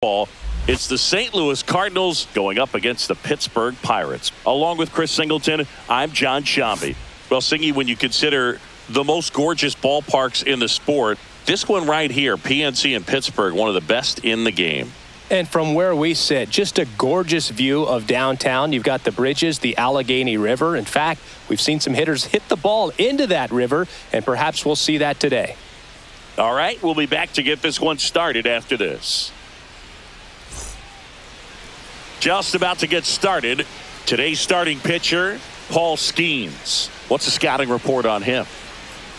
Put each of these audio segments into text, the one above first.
Ball. It's the St. Louis Cardinals going up against the Pittsburgh Pirates. Along with Chris Singleton, I'm John Shambi. Well, Singy, when you consider the most gorgeous ballparks in the sport, this one right here, PNC in Pittsburgh, one of the best in the game. And from where we sit, just a gorgeous view of downtown. You've got the bridges, the Allegheny River. In fact, we've seen some hitters hit the ball into that river, and perhaps we'll see that today. All right, we'll be back to get this one started after this. Just about to get started. Today's starting pitcher, Paul Skeens. What's the scouting report on him?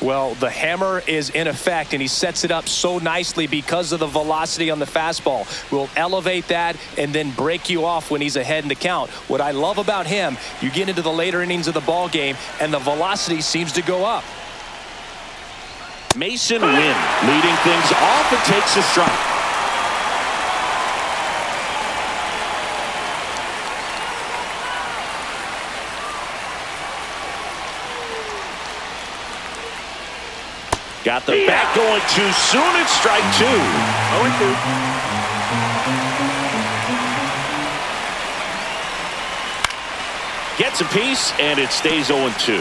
Well, the hammer is in effect, and he sets it up so nicely because of the velocity on the fastball. We'll elevate that and then break you off when he's ahead in the count. What I love about him, you get into the later innings of the ball game, and the velocity seems to go up. Mason Wynn leading things off and takes a strike. Got the bat going too soon. It's strike two. 0-2. Gets a piece, and it stays 0-2.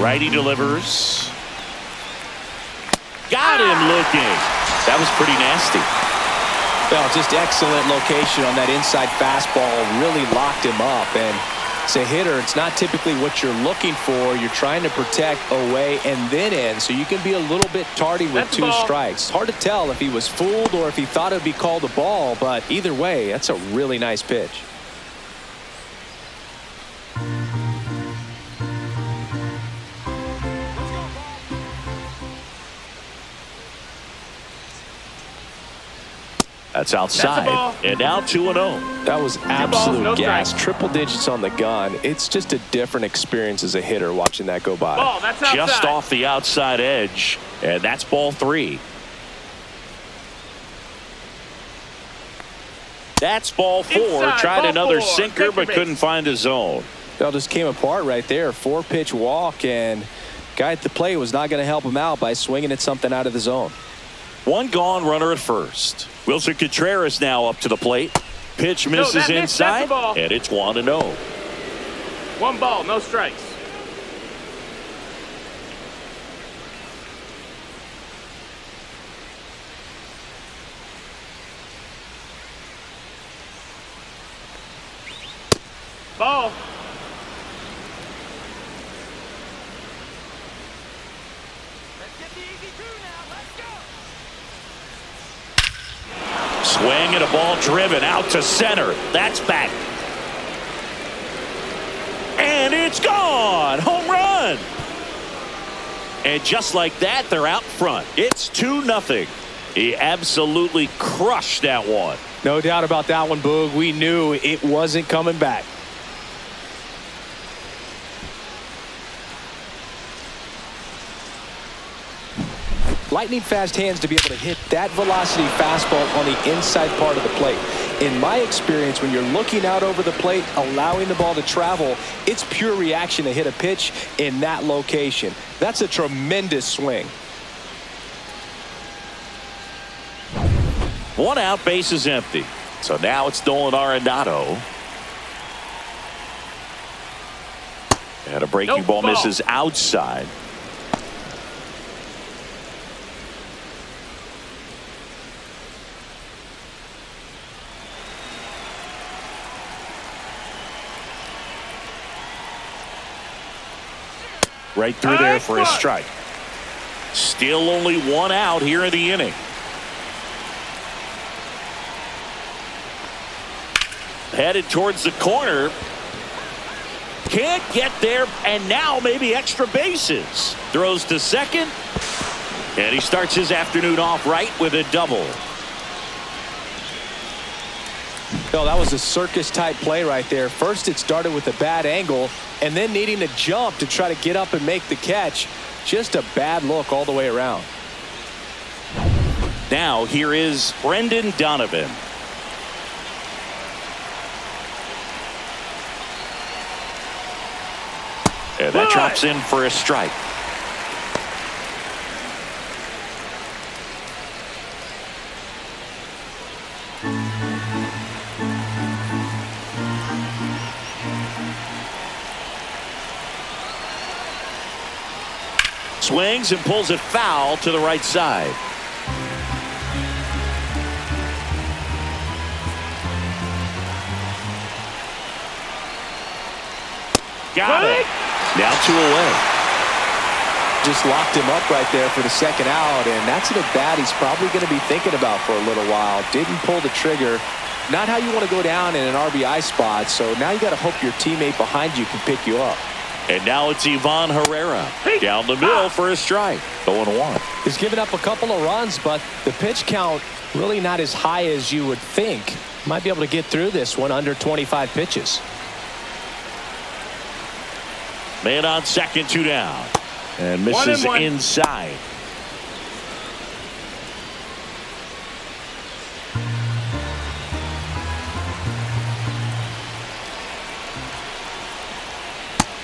Righty delivers. Got him looking. That was pretty nasty. Well, just excellent location on that inside fastball. Really locked him up. And as a hitter, it's not typically what you're looking for. You're trying to protect away and then in, so you can be a little bit tardy with two strikes. Hard to tell if he was fooled or if he thought it would be called a ball, but either way, that's a really nice pitch. That's outside. And now 2-0. That was absolute gas. Triple digits on the gun. It's just a different experience as a hitter watching that go by. Ball, that's outside. Just off the outside edge. And that's ball three. That's ball four. Inside, Tried ball another four. sinker, but couldn't find a zone. That just came apart right there. 4-pitch walk, and guy at the plate was not going to help him out by swinging at something out of the zone. One gone, runner at first. Wilson Contreras now up to the plate. Pitch misses inside, and it's 1-0. One ball, no strikes. Ball. Swing and a ball driven out to center. That's back. And it's gone. Home run. And just like that, they're out front. It's 2-0. He absolutely crushed that one. No doubt about that one, Boog. We knew it wasn't coming back. Lightning fast hands to be able to hit that velocity fastball on the inside part of the plate. In my experience, when you're looking out over the plate, allowing the ball to travel, it's pure reaction to hit a pitch in that location. That's a tremendous swing. One out, base is empty. So now it's Nolan Arenado. And a breaking ball misses outside. Right through there for a strike. Still only one out here in the inning. Headed towards the corner. Can't get there, and now maybe extra bases. Throws to second. And he starts his afternoon off right with a double. Well, that was a circus-type play right there. First, it started with a bad angle, and then needing to jump to try to get up and make the catch. Just a bad look all the way around. Now, here is Brendan Donovan. And that drops in for a strike. swings and pulls it foul to the right side. Got it. Now 2 away. Just locked him up right there for the second out, and that's an at-bat he's probably going to be thinking about for a little while. Didn't pull the trigger. Not how you want to go down in an RBI spot, so now you got to hope your teammate behind you can pick you up. And now it's Ivan Herrera down the middle for a strike. 0-1. He's given up a couple of runs, but the pitch count really not as high as you would think. Might be able to get through this one under 25 pitches. Man on second, 2 down. And misses inside.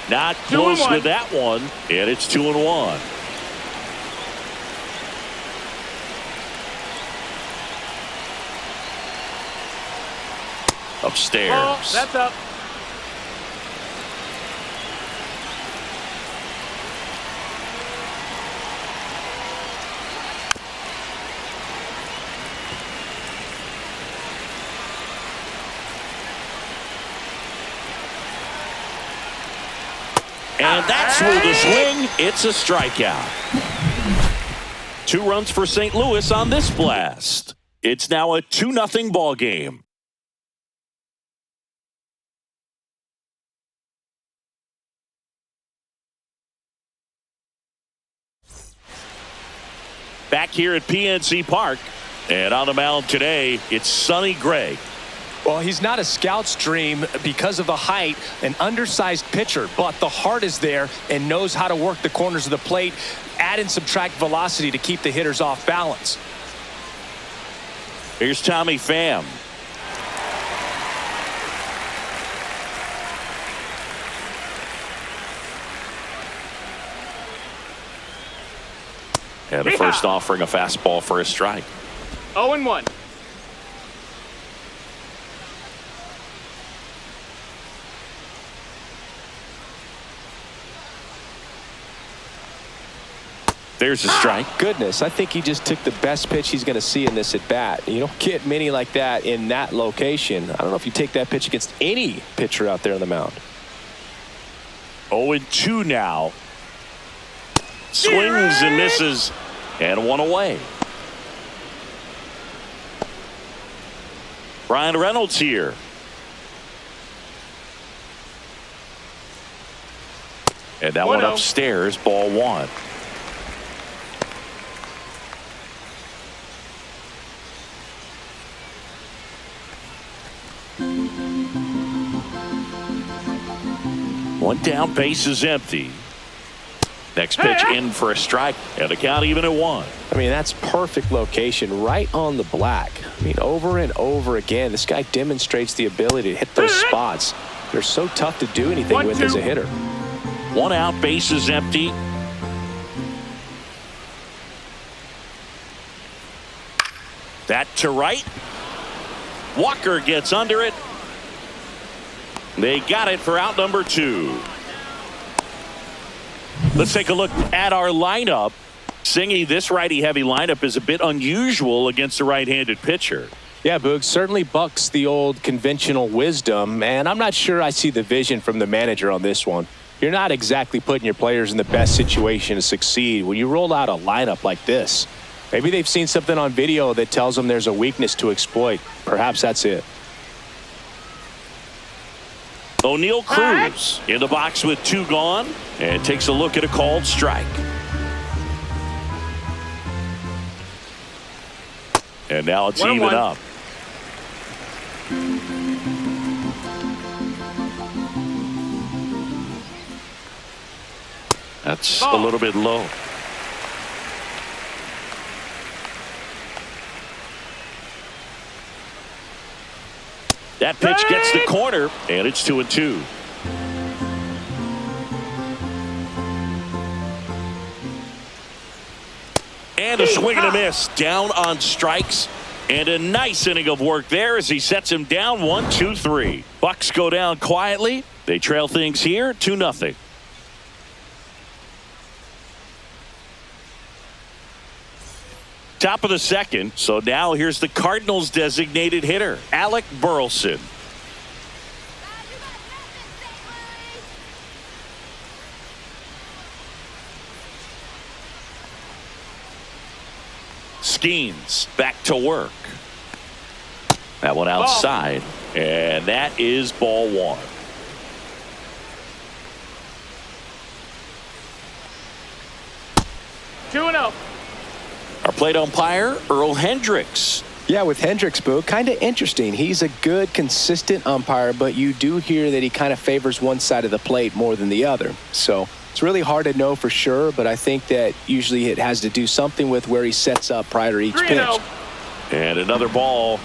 Not close with that one, and it's 2-1. Upstairs. Oh, that's up. And that's through the swing. It's a strikeout. 2 runs for St. Louis on this blast. It's now a 2-0 ball game. Back here at PNC Park. And on the mound today, it's Sonny Gray. Well, he's not a scout's dream because of the height, an undersized pitcher, but the heart is there and knows how to work the corners of the plate, add and subtract velocity to keep the hitters off balance. Here's Tommy Pham. And the first offering a fastball for a strike. 0-1. There's a strike. Goodness, I think he just took the best pitch he's going to see in this at bat. You don't get many like that in that location. I don't know if you take that pitch against any pitcher out there on the mound. 0-2 now. Swings and misses, and 1 away. Brian Reynolds here. And that one upstairs, ball 1. One down, base is empty. Next pitch in for a strike, and the count even at 1. I mean, that's perfect location, right on the black. I mean, over and over again, this guy demonstrates the ability to hit those spots. They're so tough to do anything with as a hitter. 1 out, base is empty. That to right. Walker gets under it. They got it for out number 2. Let's take a look at our lineup. Singy, this righty-heavy lineup is a bit unusual against a right-handed pitcher. Yeah, Boog, certainly bucks the old conventional wisdom, and I'm not sure I see the vision from the manager on this one. You're not exactly putting your players in the best situation to succeed when you roll out a lineup like this. Maybe they've seen something on video that tells them there's a weakness to exploit. Perhaps that's it. O'Neal Cruz in the box with 2 gone and takes a look at a called strike. And now it's even up. That's a little bit low. That pitch gets the corner, and it's 2-2. And a swing and a miss. Down on strikes. And a nice inning of work there as he sets him down 1-2-3. Bucks go down quietly. They trail things here 2-0. Top of the second. So now here's the Cardinals designated hitter, Alec Burleson. Skeens back to work. That one outside. And that is ball one. 2-0. Our plate umpire, Earl Hendricks. Yeah, with Hendricks, Boo, kind of interesting. He's a good, consistent umpire, but you do hear that he kind of favors one side of the plate more than the other. So it's really hard to know for sure, but I think that usually it has to do something with where he sets up prior to each 3-0. pitch. And another ball.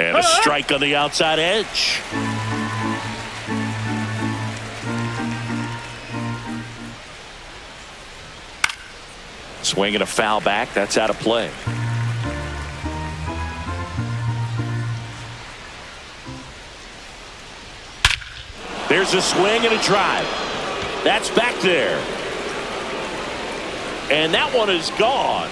And a strike on the outside edge. Swing and a foul back. That's out of play. There's a swing and a drive. That's back there. And that one is gone.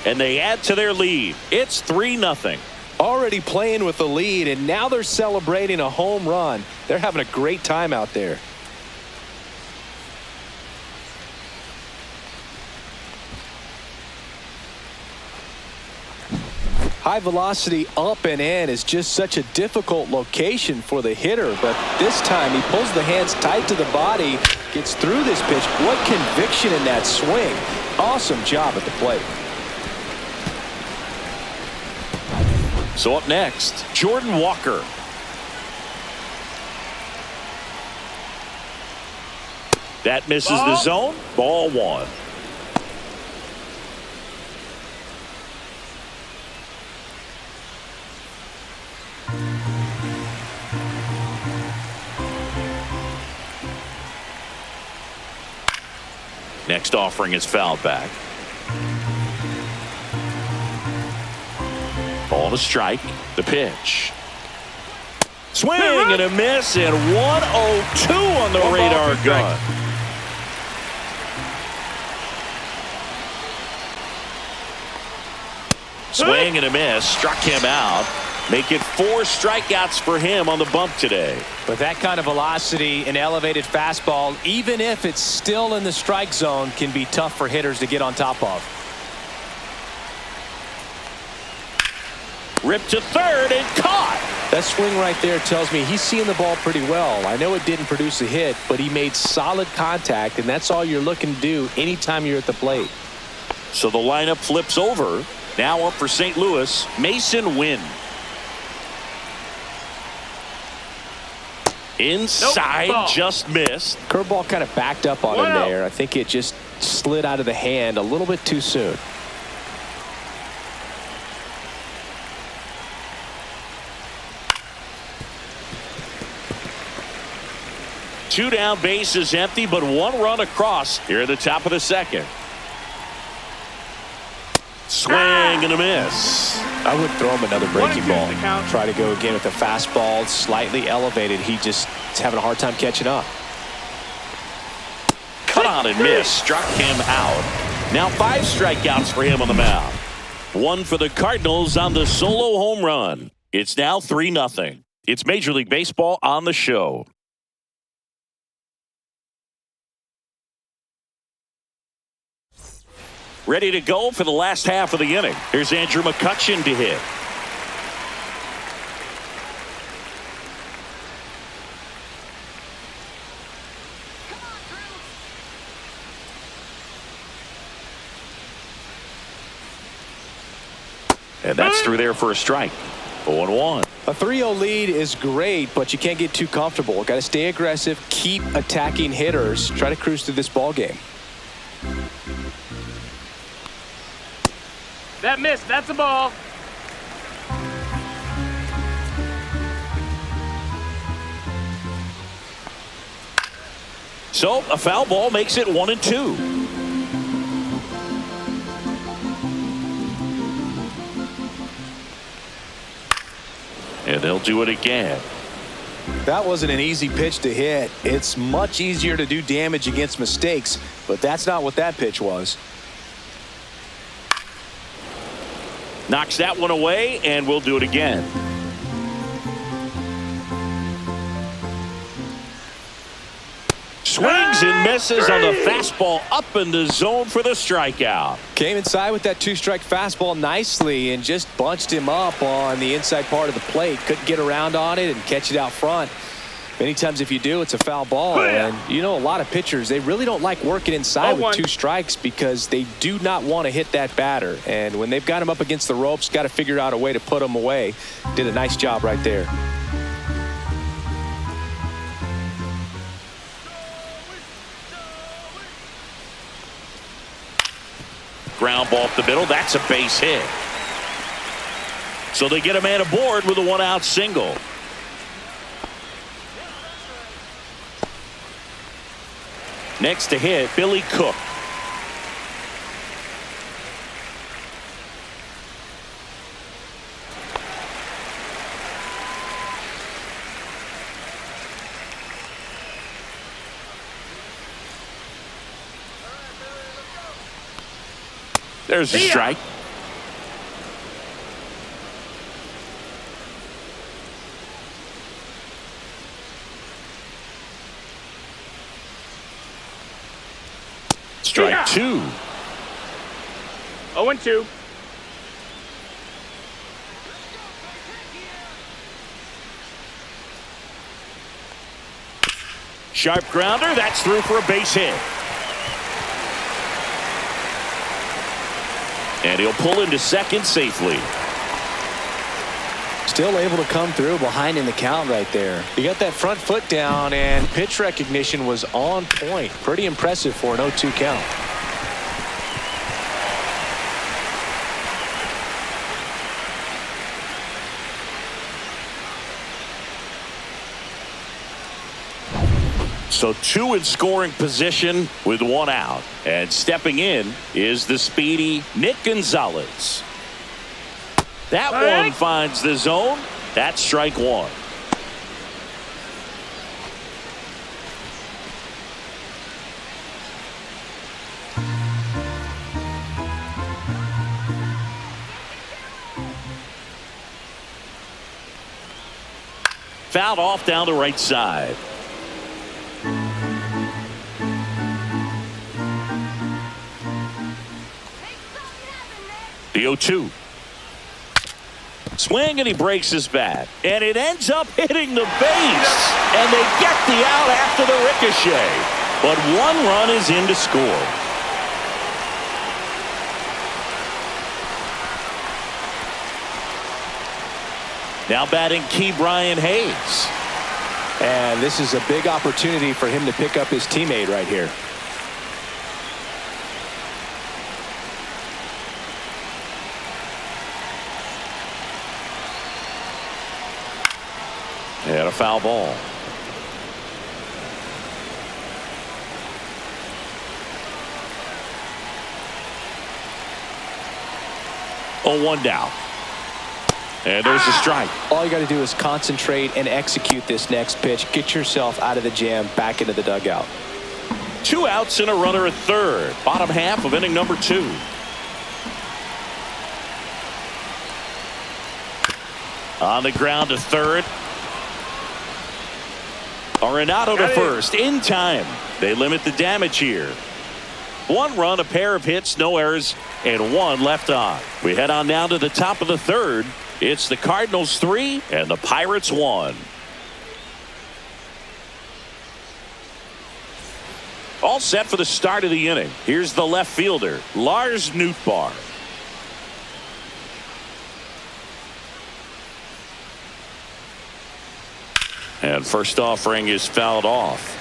And they add to their lead. It's 3-0. Already playing with the lead, and now they're celebrating a home run. They're having a great time out there. High velocity up and in is just such a difficult location for the hitter, but this time he pulls the hands tight to the body, gets through this pitch. What conviction in that swing. Awesome job at the plate. So up next, Jordan Walker. That misses the zone. Ball one. Next offering is fouled back. Ball to strike. The pitch. Swing and a miss, and 102 on the radar gun. Swing and a miss. Struck him out. Make it 4 strikeouts for him on the bump today. With that kind of velocity, an elevated fastball, even if it's still in the strike zone, can be tough for hitters to get on top of. Ripped to third and caught. That swing right there tells me he's seeing the ball pretty well. I know it didn't produce a hit, but he made solid contact, and that's all you're looking to do anytime you're at the plate. So the lineup flips over. Now up for St. Louis, Mason Wynn. Inside, nope, just missed. Curveball kind of backed up on him there. I think it just slid out of the hand a little bit too soon. Two down, bases empty, but 1 run across here at the top of the second. Swing and a miss. I would throw him another breaking ball. count. Try to go again with the fastball, slightly elevated. He just is having a hard time catching up. Cut on and miss. Struck him out. Now 5 strikeouts for him on the mound. 1 for the Cardinals on the solo home run. It's now 3-0. It's Major League Baseball on the show. Ready to go for the last half of the inning. Here's Andrew McCutchen to hit. And that's through there for a strike. 0-1. A 3-0 lead is great, but you can't get too comfortable. Got to stay aggressive, keep attacking hitters, try to cruise through this ball game. That missed. That's a ball. So a foul ball makes it 1-2. And they'll do it again. That wasn't an easy pitch to hit. It's much easier to do damage against mistakes, but that's not what that pitch was. Knocks that one away, and we'll do it again. Swings and misses on the fastball up in the zone for the strikeout. Came inside with that two-strike fastball nicely and just bunched him up on the inside part of the plate. Couldn't get around on it and catch it out front. Many times if you do, it's a foul ball. And you know, a lot of pitchers, they really don't like working inside with two strikes because they do not want to hit that batter. And when they've got him up against the ropes, got to figure out a way to put him away. Did a nice job right there. Ground ball up the middle. That's a base hit. So they get a man aboard with a one-out single. Next to hit, Billy Cook. There's a strike. Strike two. 0-2. Sharp grounder. That's through for a base hit. And he'll pull into second safely. Still able to come through behind in the count right there. He got that front foot down, and pitch recognition was on point. Pretty impressive for an 0-2 count. So two in scoring position with one out. And stepping in is the speedy Nick Gonzalez. That one finds the zone. That's strike one. Fouled off down the right side. The 0-2. Swing, and he breaks his bat. And it ends up hitting the base. And they get the out after the ricochet. But one run is in to score. Now batting Brian Hayes. And this is a big opportunity for him to pick up his teammate right here. And a foul ball. Oh, one down. And there's a strike. All you got to do is concentrate and execute this next pitch. Get yourself out of the jam, back into the dugout. 2 outs and a runner at third. Bottom half of inning number 2. On the ground to third. Arenado to first in time. They limit the damage here. 1 run, a pair of hits, no errors, and 1 left on. We head on down to the top of the third. It's the Cardinals 3 and the Pirates 1. All set for the start of the inning. Here's the left fielder, Lars Nootbaar. And first offering is fouled off.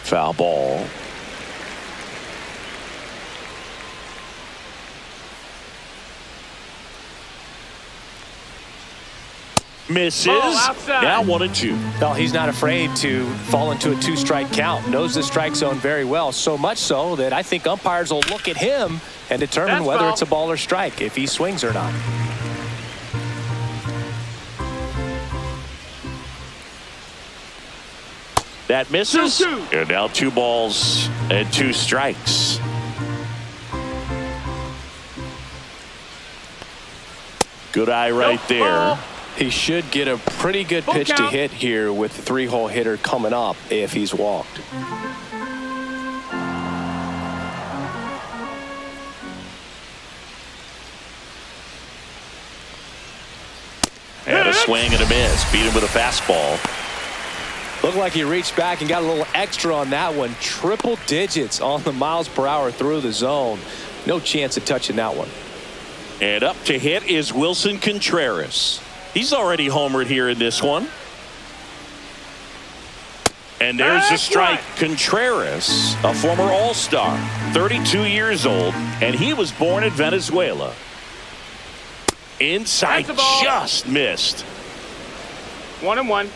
Foul ball. Misses. outside. Now 1-2. Well, he's not afraid to fall into a 2-strike count. Knows the strike zone very well. So much so that I think umpires will look at him and determine That's whether foul. it's a ball or strike, if he swings or not. That misses. 2-2. And now 2 balls and 2 strikes. Good eye right there. Ball. He should get a pretty good Full pitch to count. hit here with the 3-hole hitter coming up if he's walked. And a swing and a miss. Beat him with a fastball. Looked like he reached back and got a little extra on that one. Triple digits on the miles per hour through the zone. No chance of touching that one. And up to hit is Wilson Contreras. He's already homered here in this one. And there's a That's strike. right. Contreras, a former All-Star, 32 years old, and he was born in Venezuela. Inside, That's a ball. just missed. 1-1.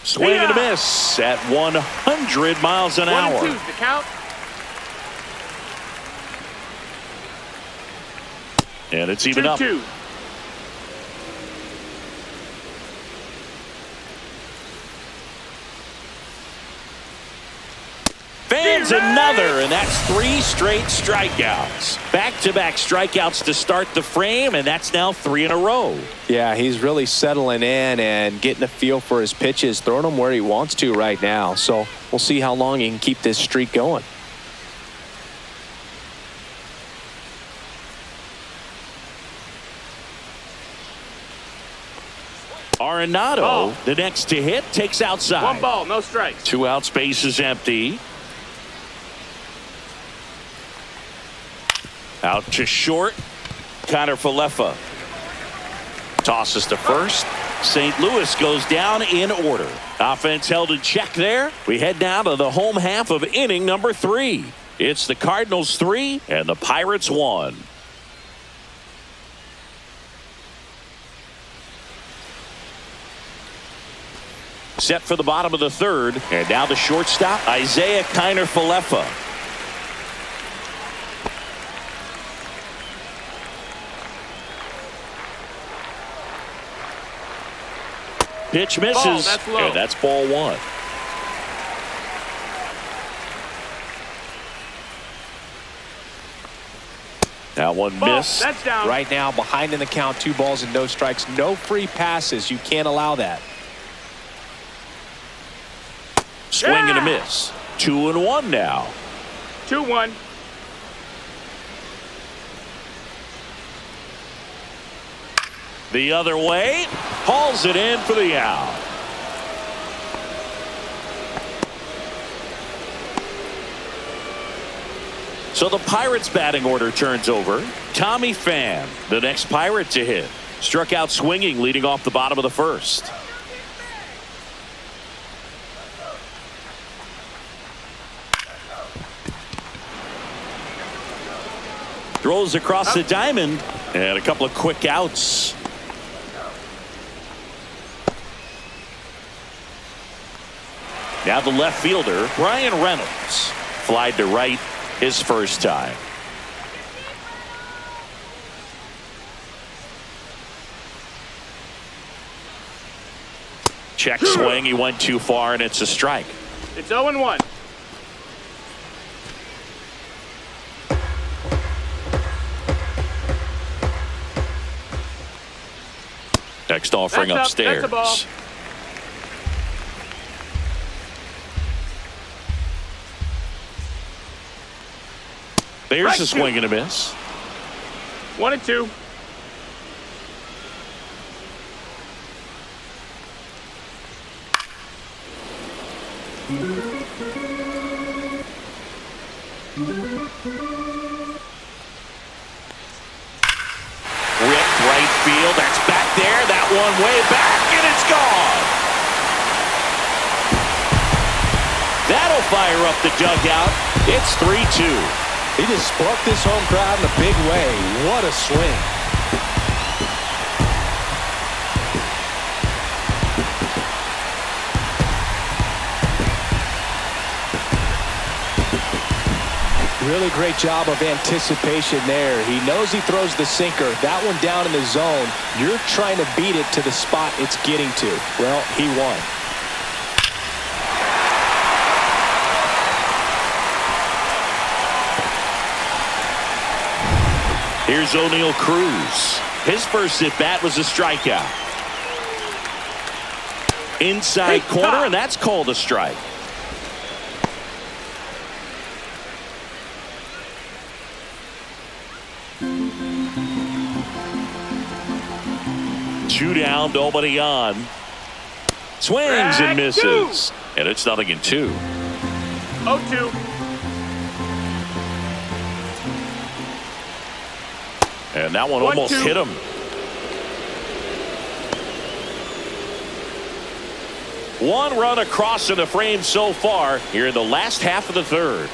Swing and a Yeah. miss at 100 miles an hour. 1-2 the count. And it's even up. 2-2. Fans another, and that's 3 straight strikeouts. Back-to-back strikeouts to start the frame, and that's now 3 in a row. Yeah, he's really settling in and getting a feel for his pitches, throwing them where he wants to right now. So we'll see how long he can keep this streak going. Arenado, Ball. the next to hit, takes outside. 1 ball, no strikes. 2 outs, base is empty. Out to short. Connor Falefa tosses to first. St. Louis goes down in order. Offense held in check there. We head down to the home half of inning number 3. It's the Cardinals 3 and the Pirates 1. Set for the bottom of the 3rd, and now the shortstop, Isaiah Kiner Falefa. Pitch misses, that's low. and that's ball 1. That one Ball, missed. that's down. Right now, behind in the count, 2 balls and no strikes. No free passes. You can't allow that. Swing and a Yeah. miss. 2-1 now. 2-1. The other way, hauls it in for the out. So the Pirates batting order turns over. Tommy Pham, the next Pirate to hit. Struck out swinging leading off the bottom of the 1st. Throws across the diamond, and a couple of quick outs. Now the left fielder, Brian Reynolds, flied to right his first time. Check swing, he went too far, and it's a strike. It's 0-1. Next offering That's up. upstairs. That's a ball. There's Right a swing and a miss. 1-2. Ripped right field. That's back there. That one way back, and it's gone. That'll fire up the dugout. It's 3-2. He just sparked this home crowd in a big way. What a swing. Really great job of anticipation there. He knows he throws the sinker. That one down in the zone. You're trying to beat it to the spot it's getting to. Well, he won. Here's O'Neal Cruz. His first at-bat was a strikeout. Inside corner, and that's called a strike. Two down, nobody on. Swings and misses. And it's 0-2. 0-2. And that one almost hit him. One run across in the frame so far here in the last half of the third.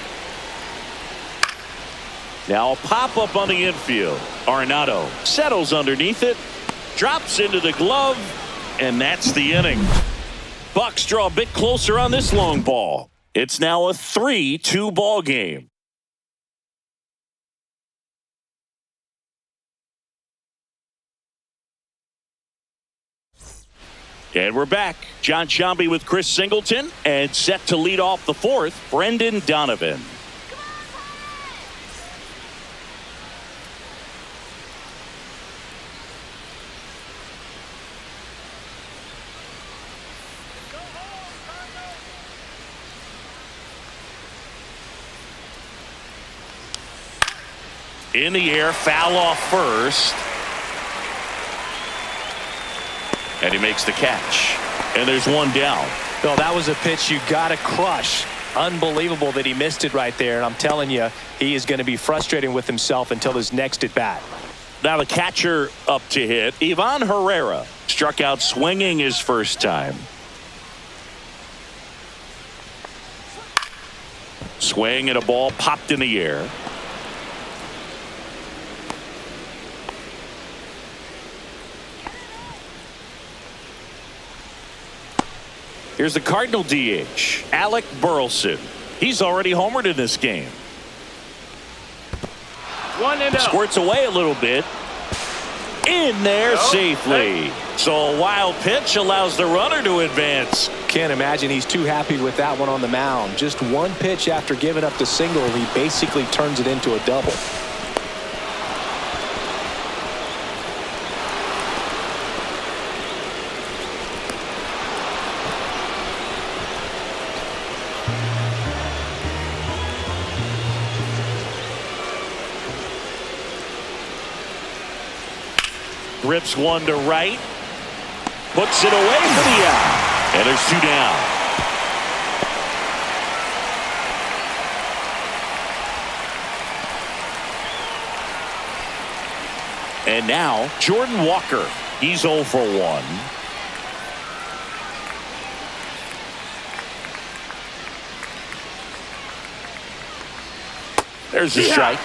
Now a pop-up on the infield. Arenado settles underneath it. Drops into the glove, and that's the inning. Bucks draw a bit closer on this long ball. It's now a 3-2 ball game. And we're back. John Sciambi with Chris Singleton, and set to lead off the fourth, Brendan Donovan. In the air, foul off first. And he makes the catch. And there's one down. Well, that was a pitch you got to crush. Unbelievable that he missed it right there. And I'm telling you, he is going to be frustrated with himself until his next at bat. Now the catcher up to hit. Ivan Herrera struck out swinging his first time. Swing and a ball popped in the air. Here's the Cardinal DH, Alec Burleson. He's already homered in this game. 1-0. Squirts away a little bit. In there safely. So a wild pitch allows the runner to advance. Can't imagine he's too happy with that one on the mound. Just one pitch after giving up the single, he basically turns it into a double. Rips one to right. Puts it away for the out. And there's two down. And now Jordan Walker. He's 0 for 1. There's a strike.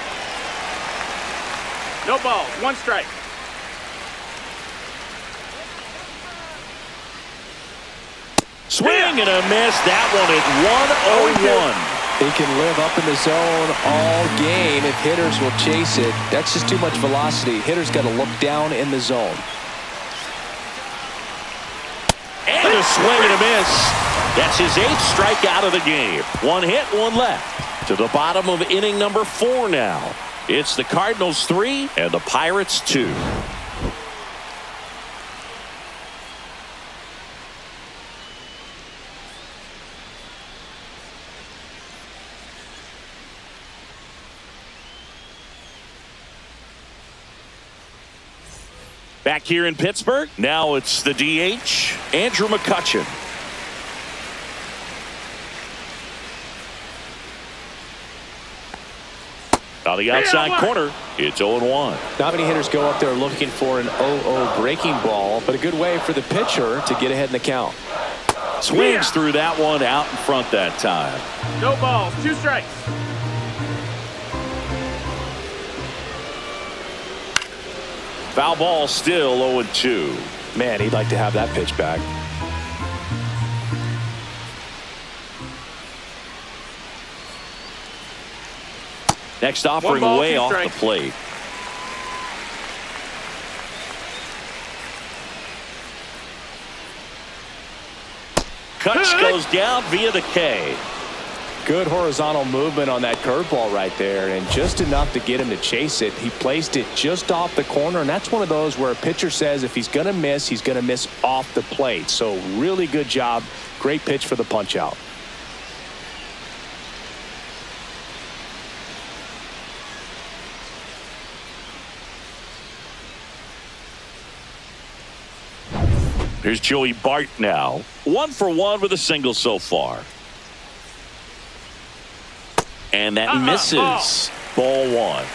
No balls. One strike. Swing and a miss. That one at 1-0-1. He can live up in the zone all game if hitters will chase it. That's just too much velocity. Hitters got to look down in the zone. And a swing and a miss. That's his 8th strikeout of the game. One hit, one left. To the bottom of inning number 4 now. It's the Cardinals 3 and the Pirates 2. Back here in Pittsburgh, now it's the DH, Andrew McCutchen. On the outside corner, it's 0-1. Not many hitters go up there looking for an 0-0 breaking ball, but a good way for the pitcher to get ahead in the count. Swings through that one out in front that time. No balls. 2 strikes. Foul ball, still 0-2. Man, he'd like to have that pitch back. Next offering way off the plate. Kutch goes down via the K. Good horizontal movement on that curveball right there, and just enough to get him to chase it. He placed it just off the corner, and that's one of those where a pitcher says if he's going to miss, he's going to miss off the plate. So really good job. Great pitch for the punch out. Here's Joey Bart now. 1 for 1 with a single so far. And that misses. Ball 1.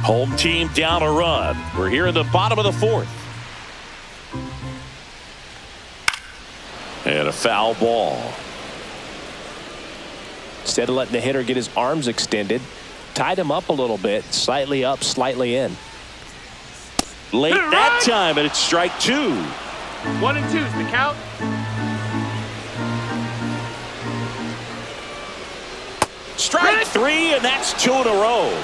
Home team down a run. We're here in the bottom of the 4th. And a foul ball. Instead of letting the hitter get his arms extended, tied him up a little bit, slightly up, slightly in. Late that time, and it's strike 2. 1 and 2's the count. Strike 3, and that's 2 in a row.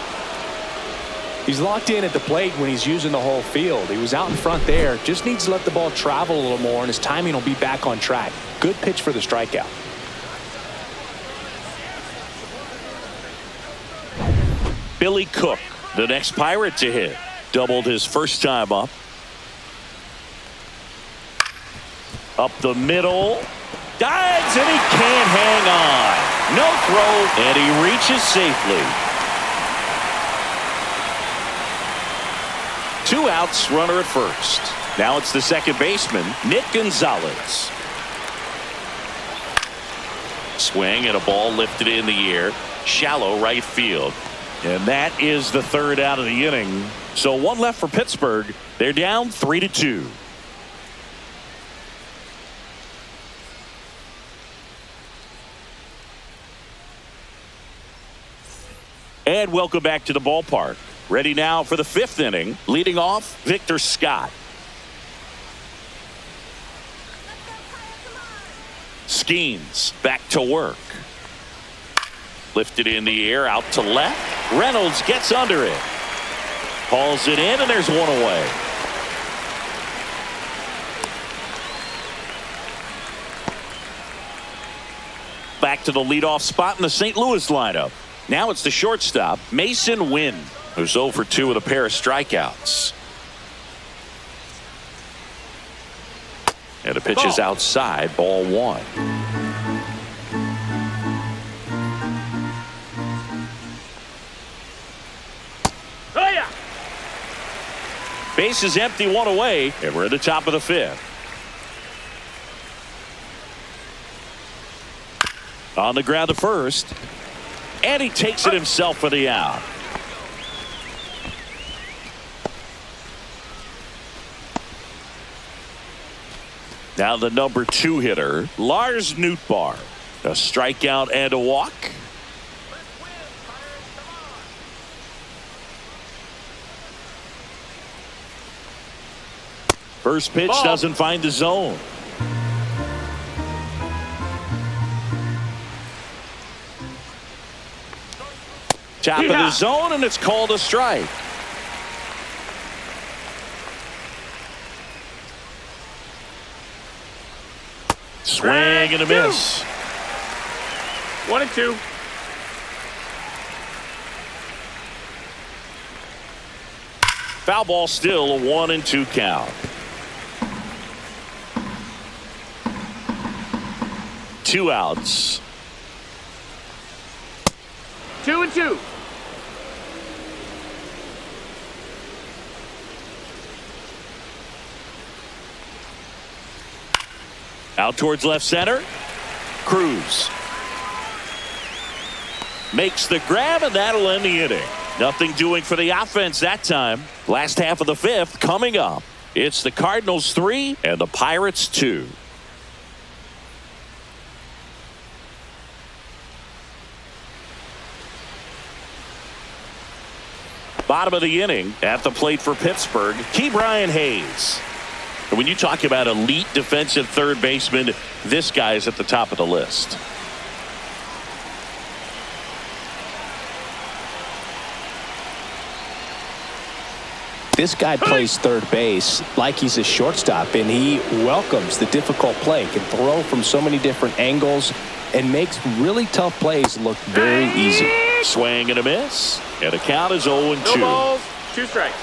He's locked in at the plate when he's using the whole field. He was out in front there. Just needs to let the ball travel a little more, and his timing will be back on track. Good pitch for the strikeout. Billy Cook, the next Pirate to hit. Doubled his first time up. Up the middle. Dives, and he can't hang on. No throw, and he reaches safely. 2 outs, runner at first. Now it's the second baseman, Nick Gonzalez. Swing and a ball lifted in the air. Shallow right field. And that is the 3rd out of the inning. So 1 left for Pittsburgh. They're down 3-2. And welcome back to the ballpark. Ready now for the 5th inning. Leading off, Victor Scott. Skeens back to work. Lifted in the air, out to left. Reynolds gets under it. Hauls it in, and there's 1 away. Back to the leadoff spot in the St. Louis lineup. Now it's the shortstop, Mason Wynn, who's 0 for 2 with a pair of strikeouts. And the pitch is outside, ball 1. Base is empty, 1 away, and we're at the top of the 5th. On the ground to first, and he takes it himself for the out. Now the number 2 hitter, Lars Nootbaar. A strikeout and a walk. First pitch doesn't find the zone. Top of the zone, and it's called a strike. Swing and a miss. 1 and 2. Foul ball, still a 1-2 count. 2 outs. 2 and 2. Out towards left center. Cruz makes the grab, and that'll end the inning. Nothing doing for the offense that time. Last half of the 5th coming up. It's the Cardinals 3 and the Pirates 2. Bottom of the inning, at the plate for Pittsburgh, Ke'Bryan Hayes. And when you talk about elite defensive third baseman, this guy is at the top of the list. This guy plays third base like he's a shortstop, and he welcomes the difficult play, can throw from so many different angles, and makes really tough plays look very easy. Swing and a miss, and the count is 0-2. No balls, 2 strikes.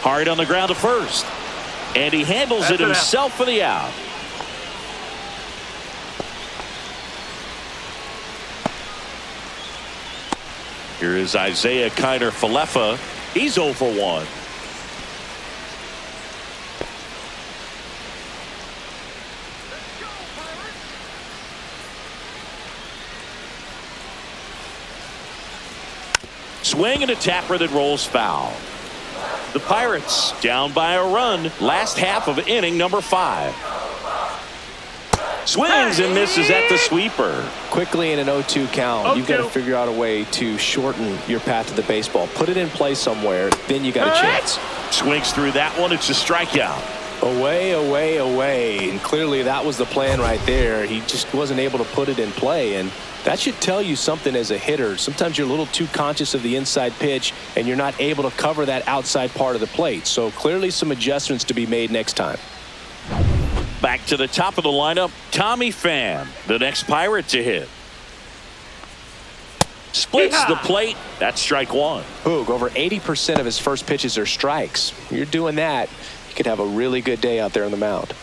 Hard on the ground to first, and he handles it himself for the out. Here is Isaiah Kiner-Falefa. He's 0 for 1. Swing and a tapper that rolls foul. The Pirates down by a run. Last half of inning number 5. Swings and misses at the sweeper. Quickly in an 0-2 count, you've got to figure out a way to shorten your path to the baseball. Put it in play somewhere, then you got a chance. Swings through that one. It's a strikeout. Away, away, away. And clearly that was the plan right there. He just wasn't able to put it in play. And that should tell you something as a hitter. Sometimes you're a little too conscious of the inside pitch, and you're not able to cover that outside part of the plate. So clearly some adjustments to be made next time. Back to the top of the lineup, Tommy Pham, the next Pirate to hit. Splits the plate. That's strike 1. Boog, over 80% of his first pitches are strikes. You're doing that, you could have a really good day out there on the mound.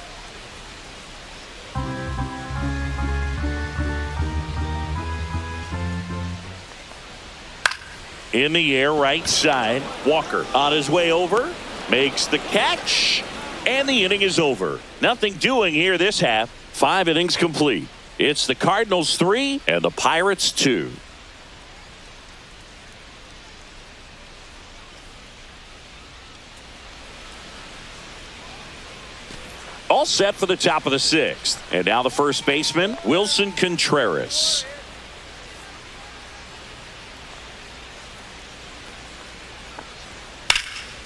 In the air, right side. Walker on his way over. Makes the catch. And the inning is over. Nothing doing here this half. 5 innings complete. It's the Cardinals 3 and the Pirates 2. All set for the top of the 6th. And now the first baseman, Wilson Contreras.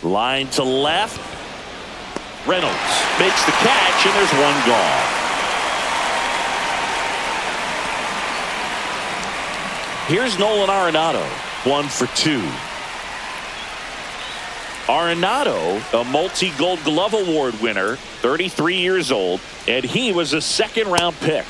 Line to left. Reynolds makes the catch, and there's one gone. Here's Nolan Arenado, 1 for 2. Arenado, a multi-Gold Glove Award winner, 33 years old, and he was a second-round pick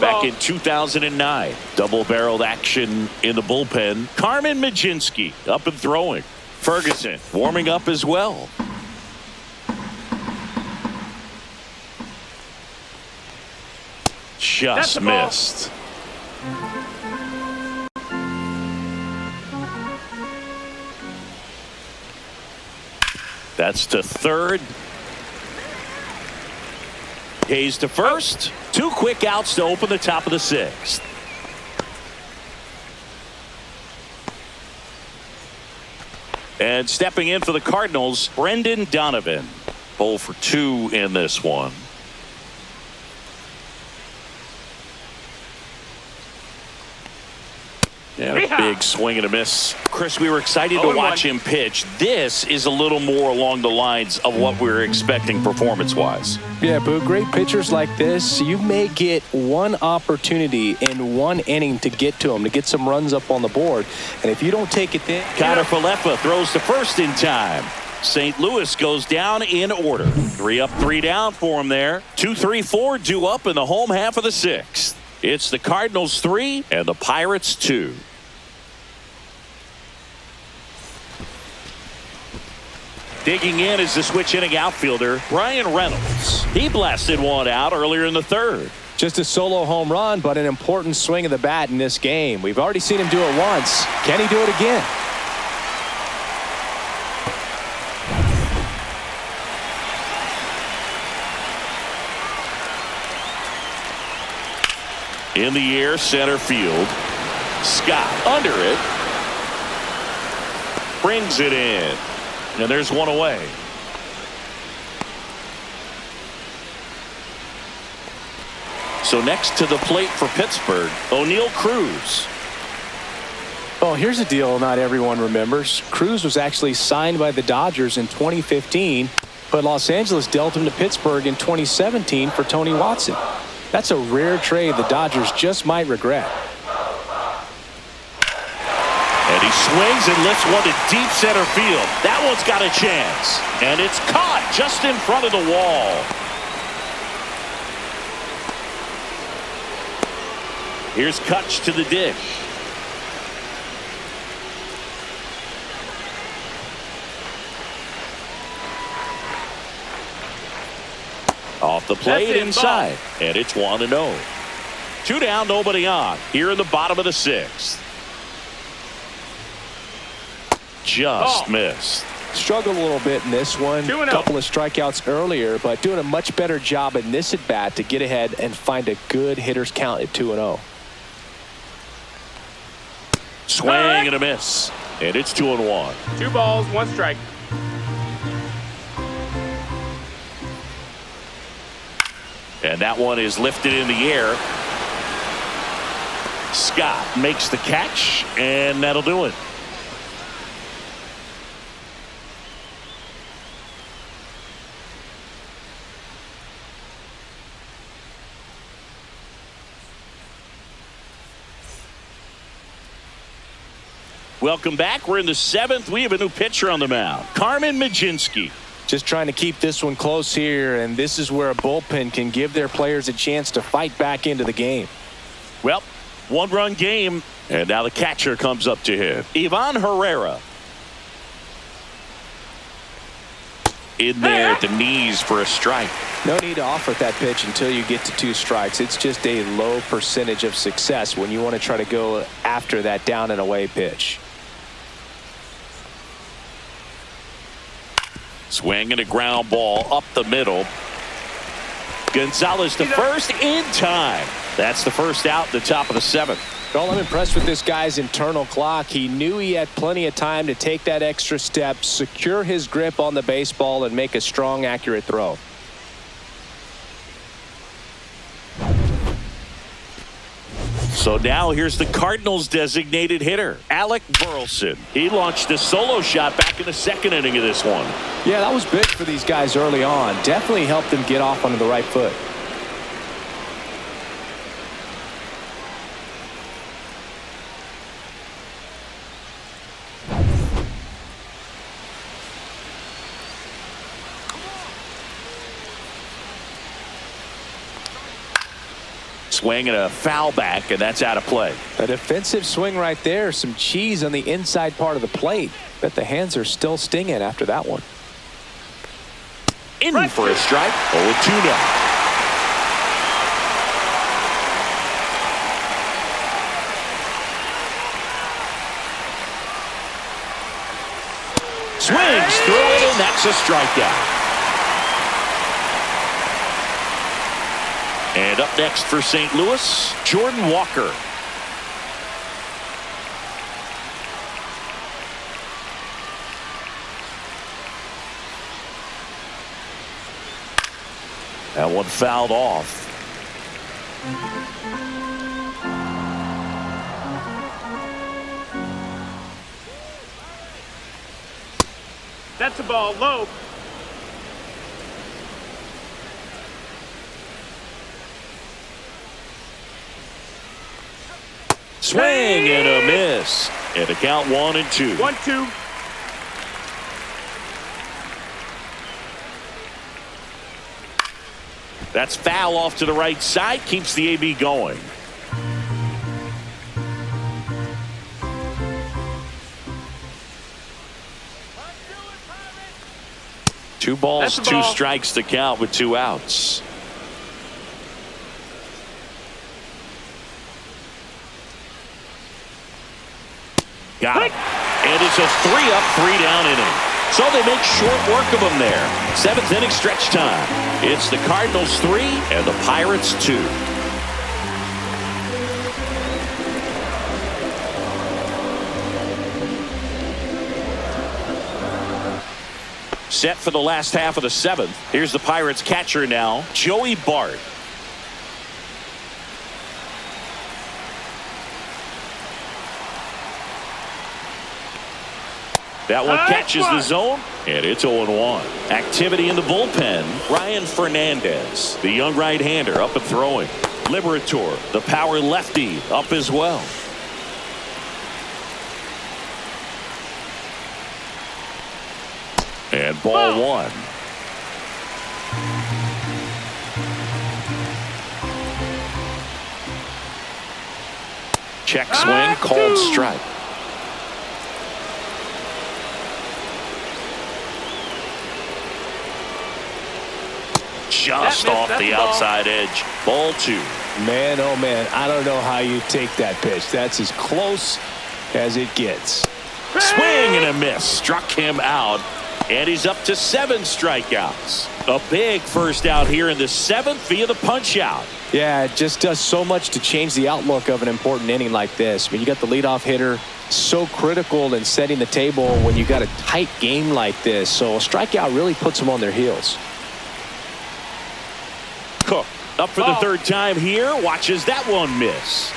back in 2009. Double-barreled action in the bullpen. Carmen Mlodzinski up and throwing. Ferguson warming up as well. Just missed. That's to third. Hayes to first. 2 quick outs to open the top of the 6th. And stepping in for the Cardinals, Brendan Donovan. 0 for 2 in this one. Yeah, a big swing and a miss. Chris, we were excited to watch him pitch. This is a little more along the lines of what we were expecting performance-wise. Yeah, but great pitchers like this, you may get one opportunity in one inning to get to them, to get some runs up on the board. And if you don't take it then... Kiner-Falefa throws to first in time. St. Louis goes down in order. 3 up, 3 down for him there. 2, 3, 4 due up in the home half of the 6th. It's the Cardinals 3 and the Pirates 2. Digging in is the switch inning outfielder, Brian Reynolds. He blasted one out earlier in the 3rd. Just a solo home run, but an important swing of the bat in this game. We've already seen him do it once. Can he do it again? In the air, center field. Scott under it. Brings it in. And there's one away. So next to the plate for Pittsburgh, O'Neal Cruz. Well, here's a deal not everyone remembers. Cruz was actually signed by the Dodgers in 2015, but Los Angeles dealt him to Pittsburgh in 2017 for Tony Watson. That's a rare trade the Dodgers just might regret. And he swings and lifts one to deep center field. That one's got a chance. And it's caught just in front of the wall. Here's Kutch to the dish. Off the plate inside. And it's 1-0. 2 down, nobody on. Here in the bottom of the 6th. Just missed. Struggled a little bit in this one. A couple of strikeouts earlier, but doing a much better job in this at bat to get ahead and find a good hitter's count at 2-0. Swing and a miss. And it's 2-1. 2 balls, 1 strike. And that one is lifted in the air. Scott makes the catch, and that'll do it. Welcome back. We're in the 7th. We have a new pitcher on the mound, Carmen Mlodzinski. Just trying to keep this one close here, and this is where a bullpen can give their players a chance to fight back into the game. Well, 1-run game, and now the catcher comes up to him, Ivan Herrera. In there at the knees for a strike. No need to offer that pitch until you get to 2 strikes. It's just a low percentage of success when you want to try to go after that down and away pitch. Swing and a ground ball up the middle. Gonzalez to first in time. That's the first out at the top of the 7th. Well, I'm impressed with this guy's internal clock. He knew he had plenty of time to take that extra step, secure his grip on the baseball, and make a strong, accurate throw. So now here's the Cardinals designated hitter, Alec Burleson. He launched a solo shot back in the 2nd inning of this one. Yeah, that was big for these guys early on. Definitely helped them get off onto the right foot. Swing and a foul back, and that's out of play. A defensive swing right there. Some cheese on the inside part of the plate. Bet the hands are still stinging after that one. In for a strike. 0-2 now. Swings through it, and that's a strikeout. And up next for St. Louis, Jordan Walker. That one fouled off. That's a ball low. Swing and a miss. And a count 1-2. 1-2. That's foul off to the right side. Keeps the AB going. Two balls, 2 strikes to count with 2 outs. Got it. And it's a 3-up, 3-down inning. So they make short work of them there. 7th inning stretch time. It's the Cardinals 3 and the Pirates 2. Set for the last half of the 7th. Here's the Pirates catcher now, Joey Bart. That one catches the one. zone, and it's 0-1. Activity in the bullpen. Ryan Fernandez, the young right-hander, up and throwing. Liberator, the power lefty, up as well. And ball one. Check swing, called strike. Just off the outside edge. Ball two. Man, oh man, I don't know how you take that pitch. That's as close as it gets. Swing and a miss. Struck him out. And he's up to 7 strikeouts. A big first out here in the 7th via the punch out. Yeah, it just does so much to change the outlook of an important inning like this. I mean, you got the leadoff hitter, so critical in setting the table when you got a tight game like this. So a strikeout really puts them on their heels. Cook up for the third time here. Watches that one miss.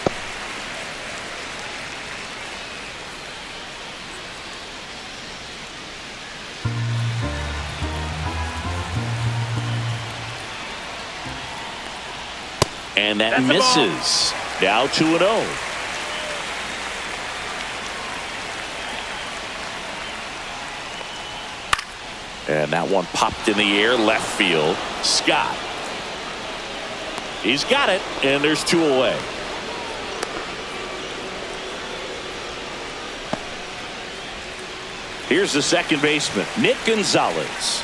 And that misses. Now 2-0. And that one popped in the air, left field. Scott. He's got it, and there's 2 away. Here's the second baseman, Nick Gonzalez.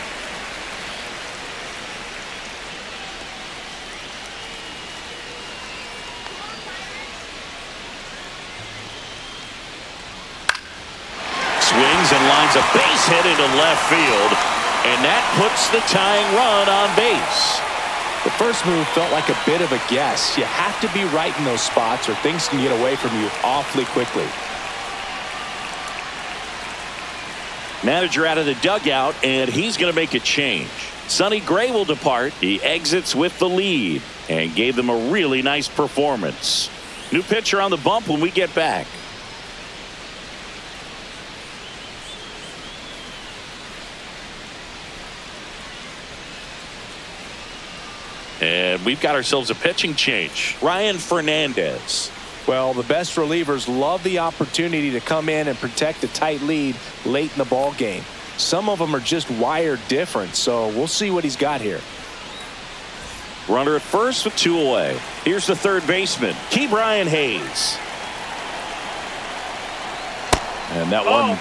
Swings and lines a base hit into left field, and that puts the tying run on base. The first move felt like a bit of a guess. You have to be right in those spots or things can get away from you awfully quickly. Manager out of the dugout, and he's going to make a change. Sonny Gray will depart. He exits with the lead and gave them a really nice performance. New pitcher on the bump when we get back. And we've got ourselves a pitching change. Ryan Fernandez. Well, the best relievers love the opportunity to come in and protect a tight lead late in the ball game. Some of them are just wired different, so we'll see what he's got here. Runner at first with 2 away. Here's the third baseman, Ke'Bryan Hayes. And that one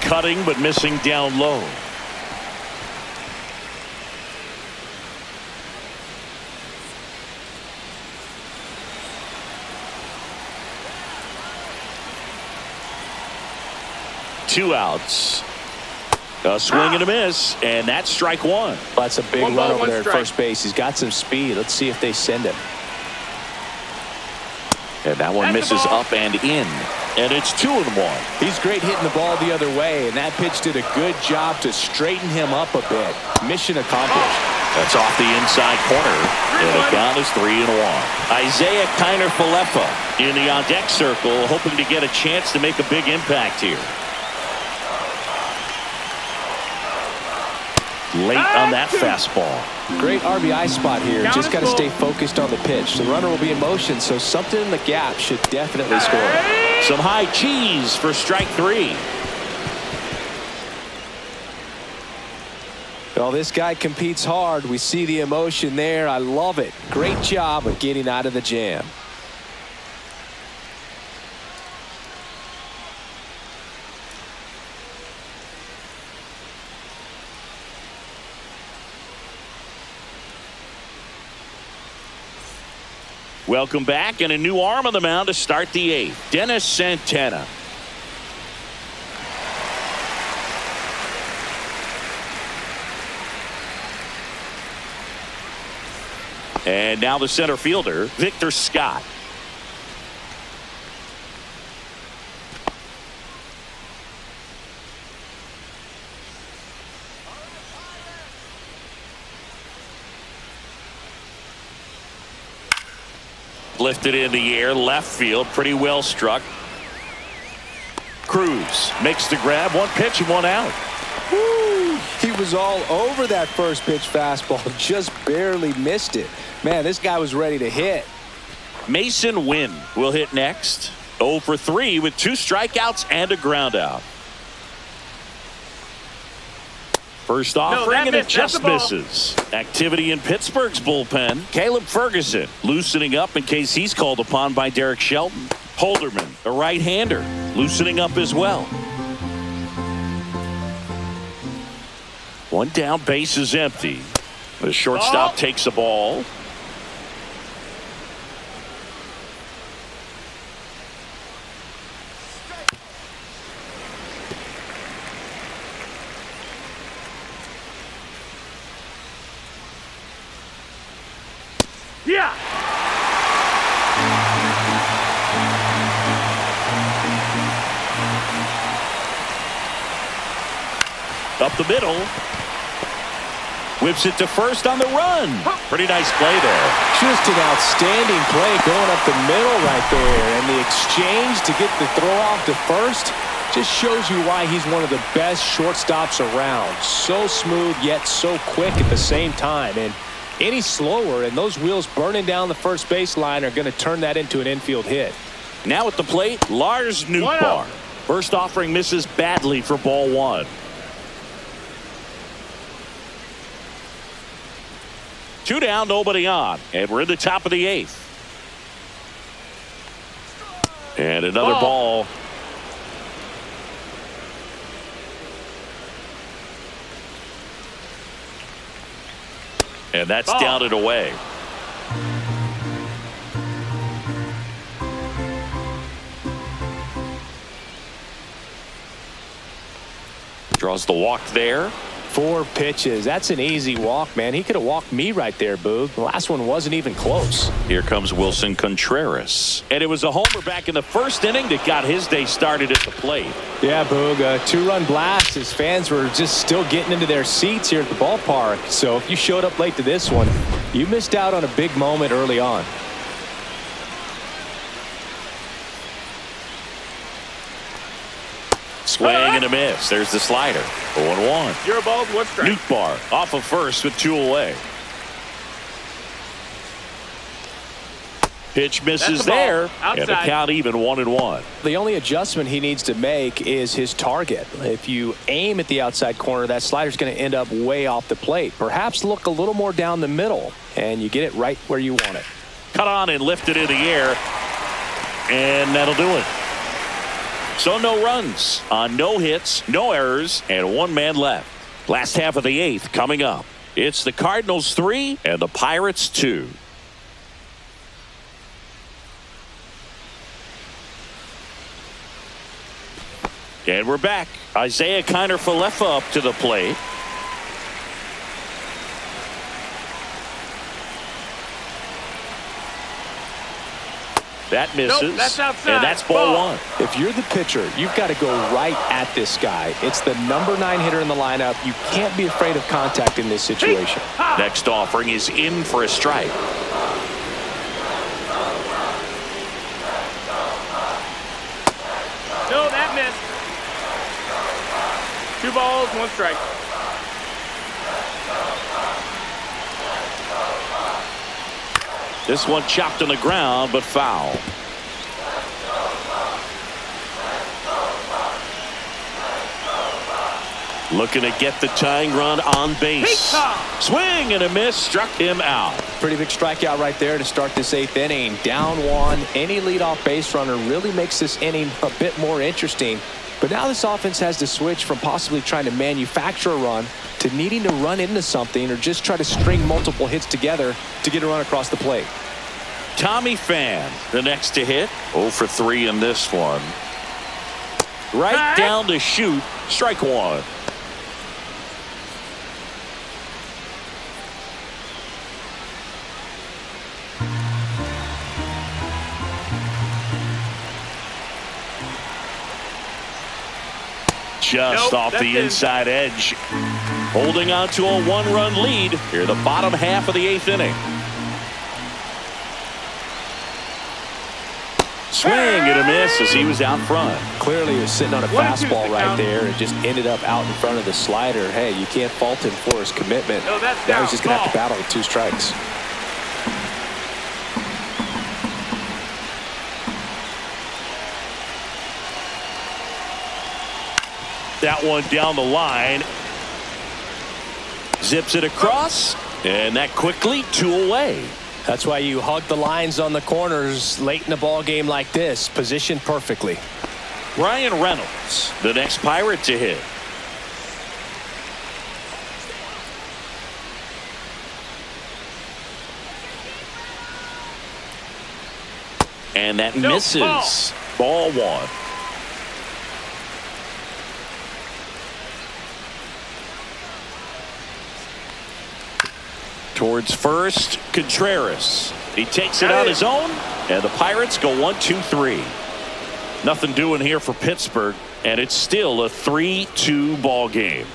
cutting but missing down low. Two outs. A swing and a miss, and that's strike one. That's a big run over there at first base. He's got some speed. Let's see if they send him. And that one misses up and in, and it's 2-1. He's great hitting the ball the other way, and that pitch did a good job to straighten him up a bit. Mission accomplished. That's off the inside corner, and the count is 3-1. Isaiah Kiner-Falefa in the on-deck circle, hoping to get a chance to make a big impact here. Late on that fastball. Great RBI spot here. Just got to stay focused on the pitch. The runner will be in motion, so something in the gap should definitely score. Some high cheese for strike 3. Well, this guy competes hard. We see the emotion there. I love it. Great job of getting out of the jam. Welcome back, and a new arm on the mound to start the 8th. Dennis Santana. And now the center fielder, Victor Scott. Lifted in the air, left field, pretty well struck. Cruz moves. Makes the grab, one pitch and one out. Woo! He was all over that first pitch fastball, just barely missed it. Man, this guy was ready to hit. Mason Wynn will hit next. 0 for 3 with 2 strikeouts and a ground out. First offering and it just misses. Activity in Pittsburgh's bullpen. Caleb Ferguson loosening up in case he's called upon by Derek Shelton. Holderman, a right-hander, loosening up as well. One down, base is empty. The shortstop takes the ball. Yeah. Up the middle. Whips it to first on the run. Pretty nice play there. Just an outstanding play going up the middle right there. And the exchange to get the throw off to first just shows you why he's one of the best shortstops around. So smooth yet so quick at the same time. And any slower and those wheels burning down the first baseline are going to turn that into an infield hit. Now at the plate, Lars Nootbaar. First offering misses badly for ball 1. Two down, nobody on, and we're in the top of the 8th. And another ball. And that's down and away. Draws the walk there. 4 pitches. That's an easy walk, man. He could have walked me right there, Boog. The last one wasn't even close. Here comes Wilson Contreras. And it was a homer back in the first inning that got his day started at the plate. Yeah, Boog, a 2-run blast. His fans were just still getting into their seats here at the ballpark. So if you showed up late to this one, you missed out on a big moment early on. Swing and a miss. There's the slider. 0-1. 0 balls, 1 strike. Nootbaar off of first with 2 away. Pitch misses there. And the count even 1-1. The only adjustment he needs to make is his target. If you aim at the outside corner, that slider's going to end up way off the plate. Perhaps look a little more down the middle, and you get it right where you want it. Cut on and lifted in the air. And that'll do it. So no runs on no hits, no errors, and 1 man left. Last half of the 8th coming up. It's the Cardinals 3 and the Pirates 2. And we're back. Isaiah Kiner-Falefa up to the plate. That misses. Nope, that's outside. And that's ball 1. If you're the pitcher, you've got to go right at this guy. It's the number 9 hitter in the lineup. You can't be afraid of contact in this situation. Next offering is in for a strike. No, that missed. 2 balls, 1 strike. This one chopped on the ground, but foul. Looking to get the tying run on base. Swing and a miss, struck him out. Pretty big strikeout right there to start this 8th inning. Down 1. Any leadoff base runner really makes this inning a bit more interesting. But now this offense has to switch from possibly trying to manufacture a run to needing to run into something or just try to string multiple hits together to get a run across the plate. Tommy Pham, the next to hit. 0 for 3 in this one. Right down to shoot. Strike 1. Just off the inside edge. Holding on to a 1-run lead here the bottom half of the 8th inning. Swing and a miss as he was out front. Clearly he was sitting on a 1-2 fastball right count. there and just ended up out in front of the slider. Hey, you can't fault him for his commitment. No, that's now down. he's just going to have to Ball. battle with 2 strikes. That one down the line. Zips it across. And that quickly 2 away. That's why you hug the lines on the corners late in a ball game like this. Positioned perfectly. Ryan Reynolds, the next Pirate to hit. And that No, misses. Ball 1. Towards first, Contreras. He takes it on his own, and the Pirates go 1-2-3. Nothing doing here for Pittsburgh, and it's still a 3-2 ball game.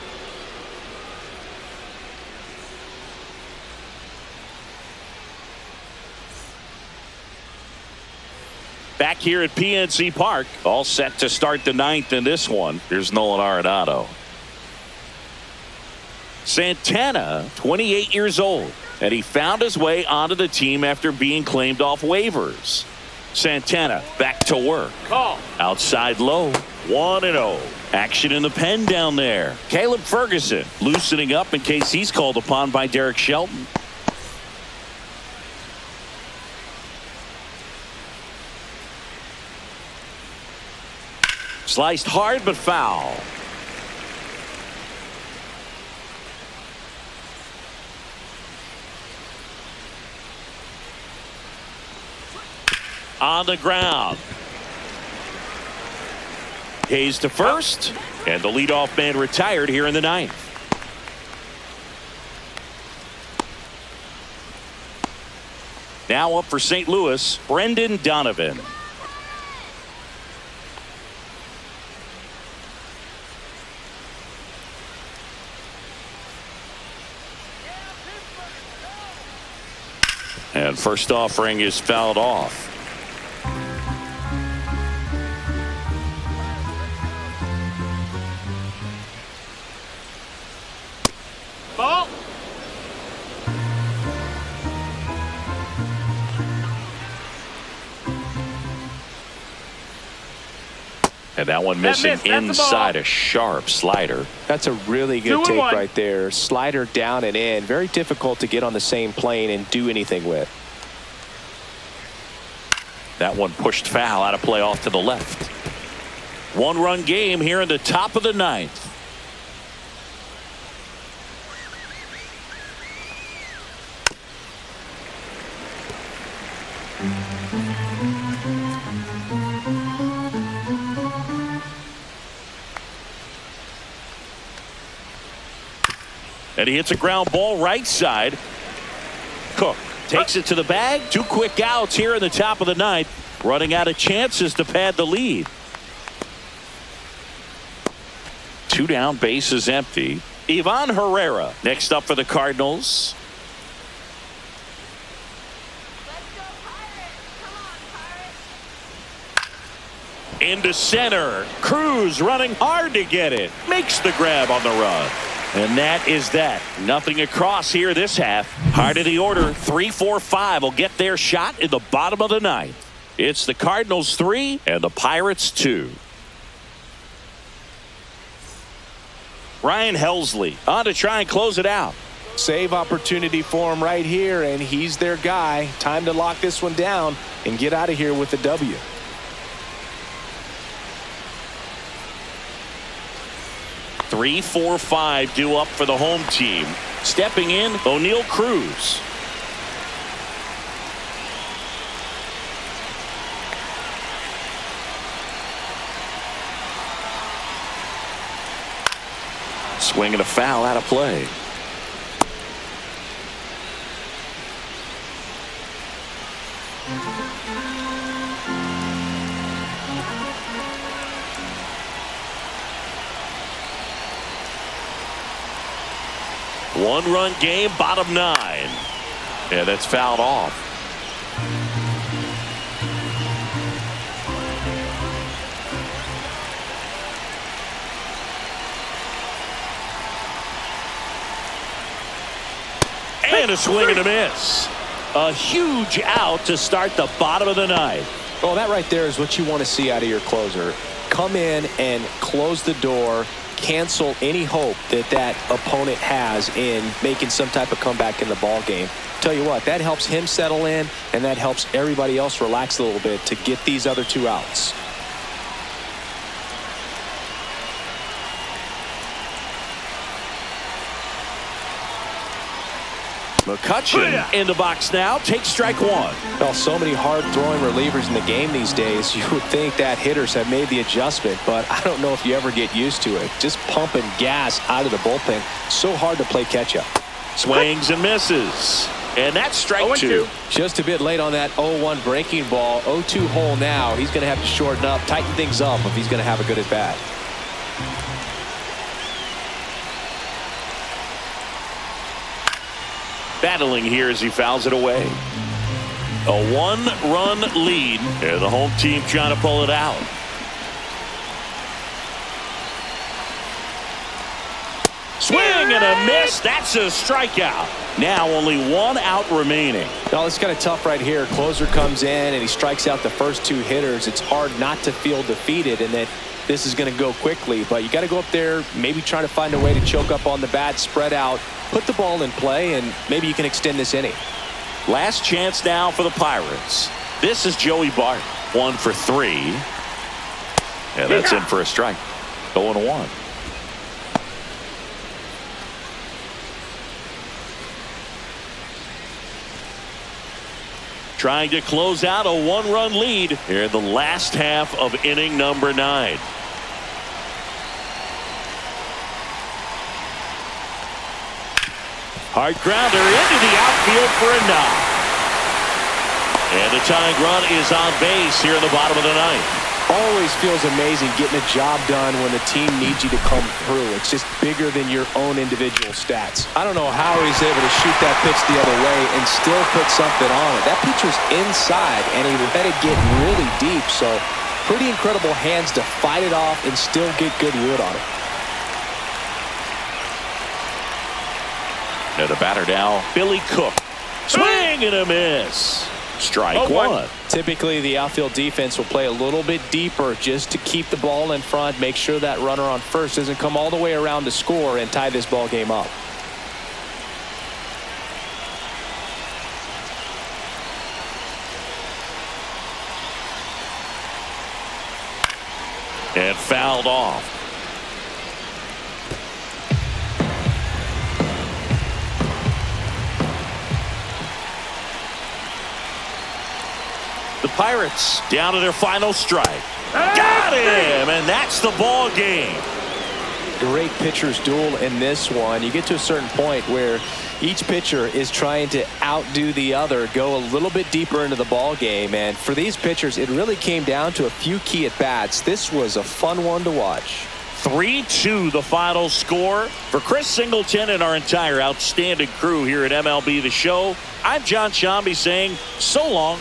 Back here at PNC Park, all set to start the 9th in this one. Here's Nolan Arenado. Santana, 28 years old, and he found his way onto the team after being claimed off waivers. Santana back to work. Call. Outside low, 1-0. Action in the pen down there. Caleb Ferguson loosening up in case he's called upon by Derek Shelton. Sliced hard but foul. On the ground. Hayes to first, and the leadoff man retired here in the 9th. Now up for St. Louis, Brendan Donovan. And first offering is fouled off. Ball. And that one missing missed. That's the inside ball. a sharp slider. That's a really good 2-1. take right there. Slider down and in. Very difficult to get on the same plane and do anything with. That one pushed foul out of play off to the left. 1-run game here in the top of the 9th. And he hits a ground ball right side. Cook takes it to the bag. 2 quick outs here in the top of the 9th. Running out of chances to pad the lead. 2 down, bases empty. Ivan Herrera next up for the Cardinals. Into center. Cruz running hard to get it. Makes the grab on the run. And that is that. Nothing across here this half. Heart of the order. 3-4-5 will get their shot in the bottom of the 9th. It's the Cardinals 3 and the Pirates 2. Ryan Helsley on to try and close it out. Save opportunity for him right here, and he's their guy. Time to lock this one down and get out of here with the W. Three, 4, 5 due up for the home team. Stepping in, O'Neal Cruz. Swinging a foul out of play. One-run game, bottom 9. Yeah, that's fouled off. And a swing and a miss. A huge out to start the bottom of the ninth. Well, that right there is what you want to see out of your closer. Come in and close the door, cancel any hope that that opponent has in making some type of comeback in the ball game. Tell you what, that helps him settle in, and that helps everybody else relax a little bit to get these other two outs. McCutchen in the box now. Takes strike one. Well, so many hard-throwing relievers in the game these days. You would think that hitters have made the adjustment, but I don't know if you ever get used to it. Just pumping gas out of the bullpen. So hard to play catch-up. Swings and misses. And that's strike two. Just a bit late on that 0-1 breaking ball. 0-2 hole now. He's going to have to shorten up, tighten things up if he's going to have a good at-bat. Battling here as he fouls it away. A one-run lead. And the home team trying to pull it out. Swing and a miss. That's a strikeout. Now only one out remaining. Well, it's kind of tough right here. Closer comes in and he strikes out the first two hitters. It's hard not to feel defeated and that this is going to go quickly. But you got to go up there, maybe try to find a way to choke up on the bat, spread out, put the ball in play, and maybe you can extend this inning. Last chance now for the Pirates. This is Joey Bart. 1 for 3. And that's in for a strike. 0-1. Trying to close out a one-run lead here in the last half of inning number 9. Hard grounder into the outfield for a knock. And the tying run is on base here in the bottom of the ninth. Always feels amazing getting a job done when the team needs you to come through. It's just bigger than your own individual stats. I don't know how he's able to shoot that pitch the other way and still put something on it. That pitcher's inside, and he let it get really deep. So pretty incredible hands to fight it off and still get good wood on it. And the batter now, Billy Cook. Swing and a miss. Strike one. Typically, the outfield defense will play a little bit deeper just to keep the ball in front, make sure that runner on first doesn't come all the way around to score and tie this ball game up. And fouled off. The Pirates down to their final strike. Got him, and that's the ball game. Great pitcher's duel in this one. You get to a certain point where each pitcher is trying to outdo the other, go a little bit deeper into the ball game, and for these pitchers, it really came down to a few key at bats. This was a fun one to watch. 3-2 the final score. For Chris Singleton and our entire outstanding crew here at MLB The Show, I'm John Shambi saying so long